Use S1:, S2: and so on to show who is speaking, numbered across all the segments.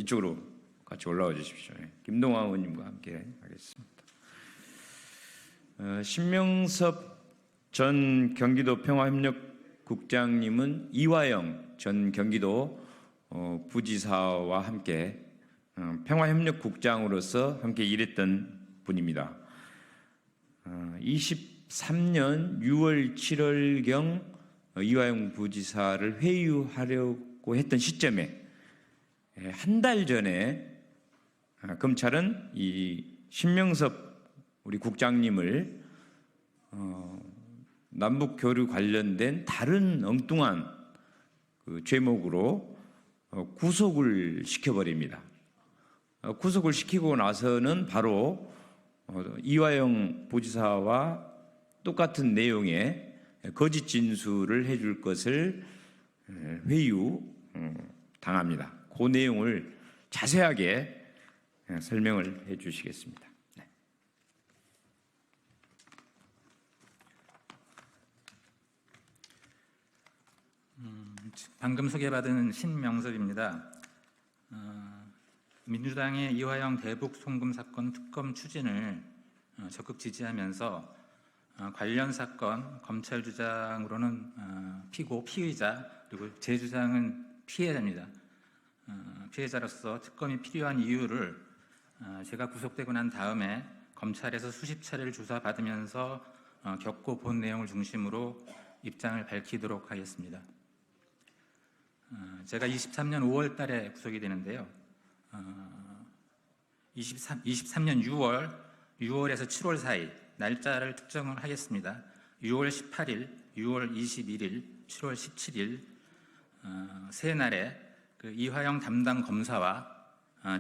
S1: 이쪽으로 같이 올라와 주십시오. 김동완 의원님과 함께 하겠습니다. 신명섭 전 경기도 평화협력국장님은 이화영 전 경기도 부지사와 함께 평화협력국장으로서 함께 일했던 분입니다. 23년 6월 7월경 이화영 부지사를 회유하려고 했던 시점에 한 달 전에 검찰은 이 신명섭 우리 국장님을 남북 교류 관련된 다른 엉뚱한 그 죄목으로 구속을 시켜버립니다. 구속을 시키고 나서는 바로 이화영 부지사와 똑같은 내용의 거짓 진술을 해줄 것을 회유 당합니다. 그 내용을 자세하게 설명을 해 주시겠습니다. 네.
S2: 방금 소개받은 신명섭입니다. 민주당의 이화영 대북 송금 사건 특검 추진을 적극 지지하면서 관련 사건 검찰 주장으로는 피의자 그리고 제 주장은 피해자입니다. 피해자로서 특검이 필요한 이유를 제가 구속되고 난 다음에 검찰에서 수십 차례를 조사받으면서 겪고 본 내용을 중심으로 입장을 밝히도록 하겠습니다. 제가 23년 5월 달에 구속이 되는데요. 23년 6월에서 7월 사이 날짜를 특정을 하겠습니다. 6월 18일, 6월 21일, 7월 17일 세 날에 그 이화영 담당 검사와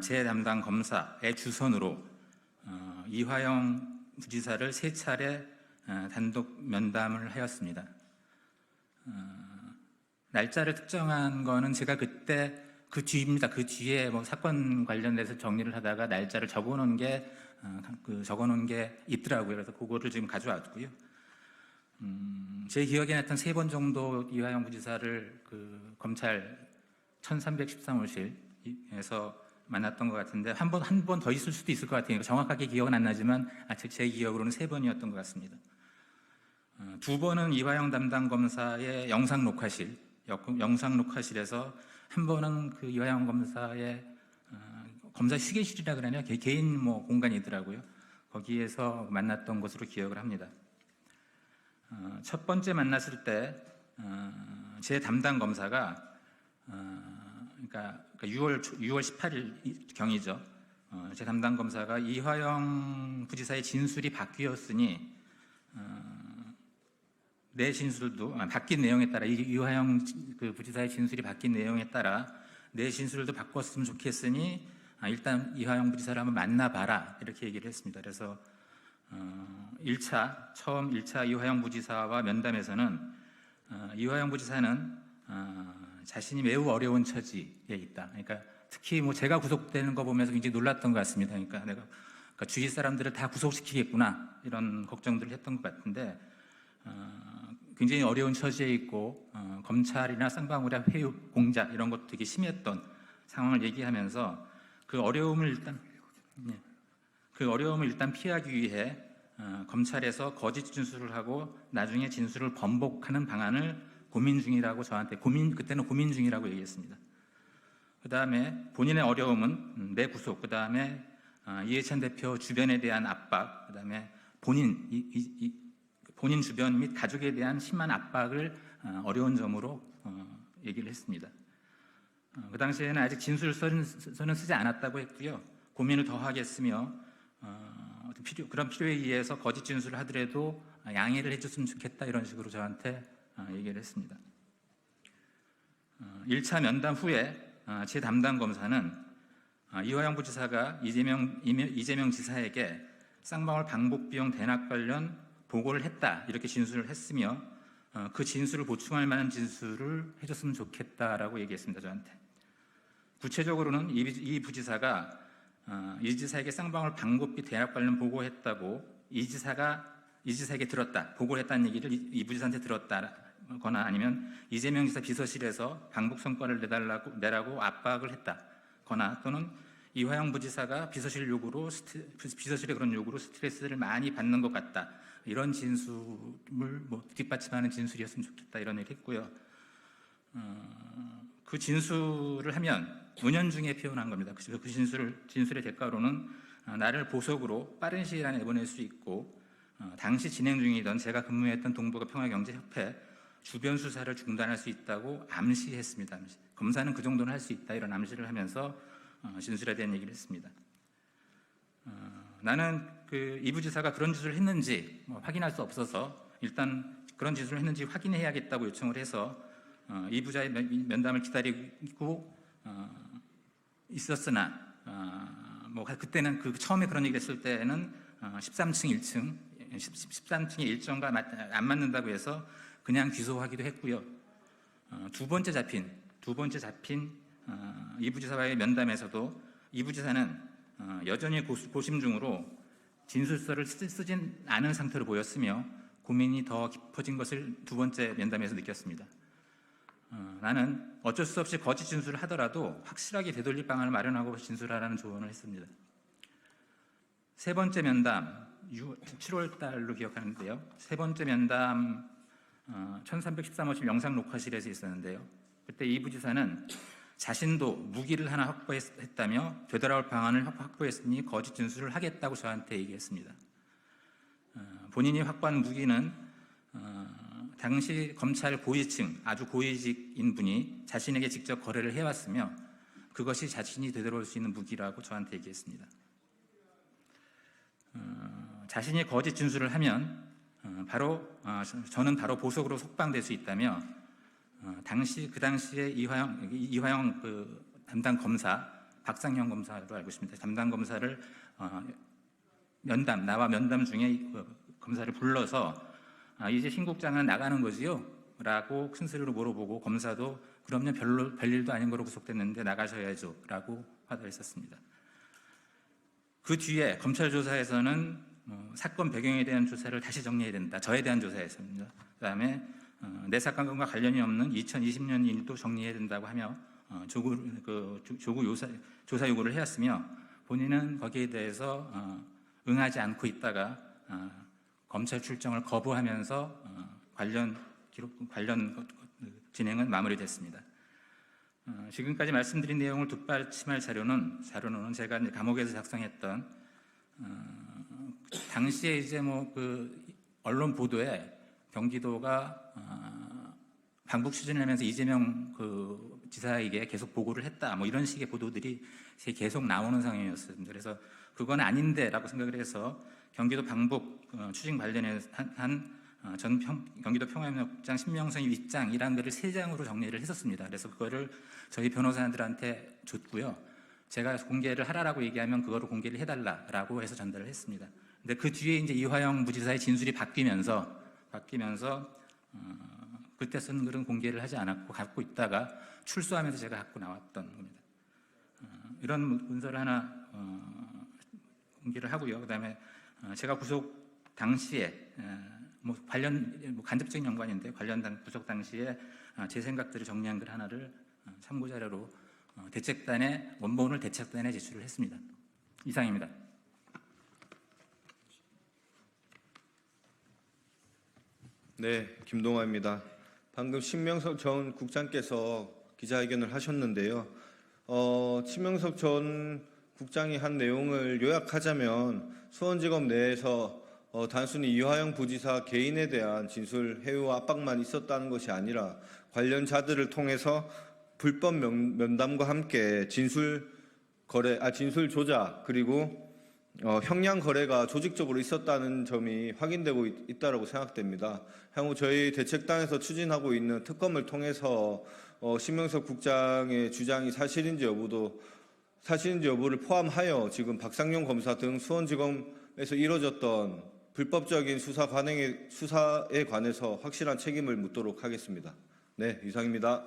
S2: 제 담당 검사의 주선으로 이화영 부지사를 세 차례 단독 면담을 하였습니다. 날짜를 특정한 거는 제가 그때 그 뒤입니다. 그 뒤에 뭐 사건 관련돼서 정리를 하다가 날짜를 적어놓은 게 있더라고요. 그래서 그거를 지금 가져왔고요. 제 기억에 하여튼 3번 정도 이화영 부지사를 그 검찰 1313호실에서 만났던 것 같은데 한 번 더 있을 수도 있을 것 같아요. 정확하게 기억은 안 나지만 제 기억으로는 3번이었던 것 같습니다. 2번은 이화영 담당 검사의 영상 녹화실에서 한 번은 그 이화영 검사의 검사 휴게실이라 그러나요? 개인 공간이더라고요. 거기에서 만났던 것으로 기억을 합니다. 첫 번째 만났을 때 제 담당 검사가 그러니까 6월 18일 경이죠. 제 담당 검사가 이화영 부지사의 진술이 바뀌었으니 내 진술도 바뀐 내용에 따라 이화영 그 부지사의 진술이 바뀐 내용에 따라 내 진술도 바꿨으면 좋겠으니 일단 이화영 부지사를 한번 만나봐라 이렇게 얘기를 했습니다. 그래서 처음 1차 이화영 부지사와 면담에서는 이화영 부지사는 자신이 매우 어려운 처지에 있다. 그러니까 특히 제가 구속되는 거 보면서 굉장히 놀랐던 것 같습니다. 그러니까 주위 사람들을 다 구속시키겠구나 이런 걱정들을 했던 것 같은데 굉장히 어려운 처지에 있고 검찰이나 쌍방울의 회유 공작 이런 것도 되게 심했던 상황을 얘기하면서 그 어려움을 일단 피하기 위해 검찰에서 거짓 진술을 하고 나중에 진술을 번복하는 방안을 고민 중이라고 저한테 그때는 고민 중이라고 얘기했습니다. 그 다음에 본인의 어려움은 내 구속, 그 다음에 이해찬 대표 주변에 대한 압박, 그 다음에 본인 주변 및 가족에 대한 심한 압박을 어려운 점으로 얘기를 했습니다. 그 당시에는 아직 진술서는 쓰지 않았다고 했고요. 고민을 더 하겠으며 그런 필요에 의해서 거짓 진술을 하더라도 양해를 해줬으면 좋겠다 이런 식으로 저한테 얘기를 했습니다. 1차 면담 후에 제 담당 검사는 이화영 부지사가 이재명 지사에게 쌍방울 방북 비용 대납 관련 보고를 했다 이렇게 진술을 했으며 그 진술을 보충할 만한 진술을 해줬으면 좋겠다라고 얘기했습니다. 저한테. 구체적으로는 이 부지사가 이 지사에게 쌍방울 방북비 대납 관련 보고했다고 이 지사에게 들었다, 보고를 했다는 얘기를 이 부지사한테 들었다거나 아니면 이재명 지사 비서실에서 방북 성과를 내라고 압박을 했다. 거나 또는 이화영 부지사가 비서실의 그런 요구로 스트레스를 많이 받는 것 같다. 이런 진술을 뒷받침하는 진술이었으면 좋겠다 이런 얘기를 했고요. 그 진술을 하면 은연중에 표현한 겁니다. 그 진술의 대가로는 나를 보석으로 빠른 시일 안에 내보낼 수 있고 당시 진행 중이던 제가 근무했던 동북아 평화경제협회 주변 수사를 중단할 수 있다고 암시했습니다. 검사는 그 정도는 할 수 있다 이런 암시를 하면서 진술에 대한 얘기를 했습니다. 나는 이 부지사가 그런 짓을 했는지 확인할 수 없어서 일단 그런 짓을 했는지 확인해야겠다고 요청을 해서 이 부자의 면담을 기다리고 있었으나 그때는 처음에 그런 얘기를 했을 때는 13층 13층의 일정과 안 맞는다고 해서 그냥 귀소하기도 했고요. 두 번째 잡힌 이 부지사와의 면담에서도 이 부지사는 여전히 고심 중으로 진술서를 쓰진 않은 상태로 보였으며 고민이 더 깊어진 것을 두 번째 면담에서 느꼈습니다. 나는 어쩔 수 없이 거짓 진술을 하더라도 확실하게 되돌릴 방안을 마련하고 진술하라는 조언을 했습니다. 세 번째 면담 7월 달로 기억하는데요. 세 번째 면담 1313호실 영상 녹화실에서 있었는데요. 그때 이 부지사는 자신도 무기를 하나 확보했다며 되돌아올 방안을 확보했으니 거짓 진술을 하겠다고 저한테 얘기했습니다. 본인이 확보한 무기는 당시 검찰 고위층, 아주 고위직인 분이 자신에게 직접 거래를 해왔으며 그것이 자신이 되돌아올 수 있는 무기라고 저한테 얘기했습니다. 자신이 거짓 진술을 하면 저는 바로 보석으로 속방될 수 있다며 그 당시에 이화영 담당 검사, 박상현 검사로 알고 있습니다. 담당 검사를 나와 면담 중에 검사를 불러서 이제 신 국장은 나가는 거지요? 라고 큰 소리로 물어보고 검사도 그럼요 별일도 아닌 거로 구속됐는데 나가셔야죠 라고 화답을 했었습니다. 그 뒤에 검찰 조사에서는 사건 배경에 대한 조사를 다시 정리해야 된다. 저에 대한 조사였습니다. 그다음에 내 사건과 관련이 없는 2020년 일도 정리해야 된다고 하며 조사 요구를 해왔으며 본인은 거기에 대해서 응하지 않고 있다가 검찰 출정을 거부하면서 관련 진행은 마무리됐습니다. 지금까지 말씀드린 내용을 뒷받침할 자료는 제가 감옥에서 작성했던 당시에 이제 언론 보도에 경기도가 방북 추진을 하면서 이재명 지사에게 계속 보고를 했다 이런 식의 보도들이 계속 나오는 상황이었습니다. 그래서 그건 아닌데라고 생각을 해서 경기도 방북 추진 관련해서 전 경기도 평화협력장 신명선 윗장이라는 글을 3장으로 정리를 했었습니다. 그래서 그거를 저희 변호사들한테 줬고요. 제가 공개를 하라라고 얘기하면 그거를 공개를 해달라라고 해서 전달을 했습니다. 근데 그 뒤에 이제 이화영 부지사의 진술이 바뀌면서 그때 쓴 글은 공개를 하지 않았고 갖고 있다가 출소하면서 제가 갖고 나왔던 겁니다. 이런 문서를 하나 공개를 하고요. 그다음에 제가 구속 당시에 간접적인 연관인데 관련 구속 당시에 제 생각들을 정리한 글 하나를 참고 자료로 원본을 대책단에 제출을 했습니다. 이상입니다.
S3: 네, 김동화입니다. 방금 신명석 전 국장께서 기자회견을 하셨는데요. 신명석 전 국장이 한 내용을 요약하자면 수원지검 내에서 단순히 이화영 부지사 개인에 대한 진술 해유와 압박만 있었다는 것이 아니라 관련자들을 통해서 불법 면담과 함께 진술 조작 그리고 형량 거래가 조직적으로 있었다는 점이 확인되고 있다고 생각됩니다. 향후 저희 대책당에서 추진하고 있는 특검을 통해서 신명석 국장의 주장이 사실인지 여부를 포함하여 지금 박상용 검사 등 수원지검에서 이뤄졌던 불법적인 수사에 관해서 확실한 책임을 묻도록 하겠습니다. 네, 이상입니다.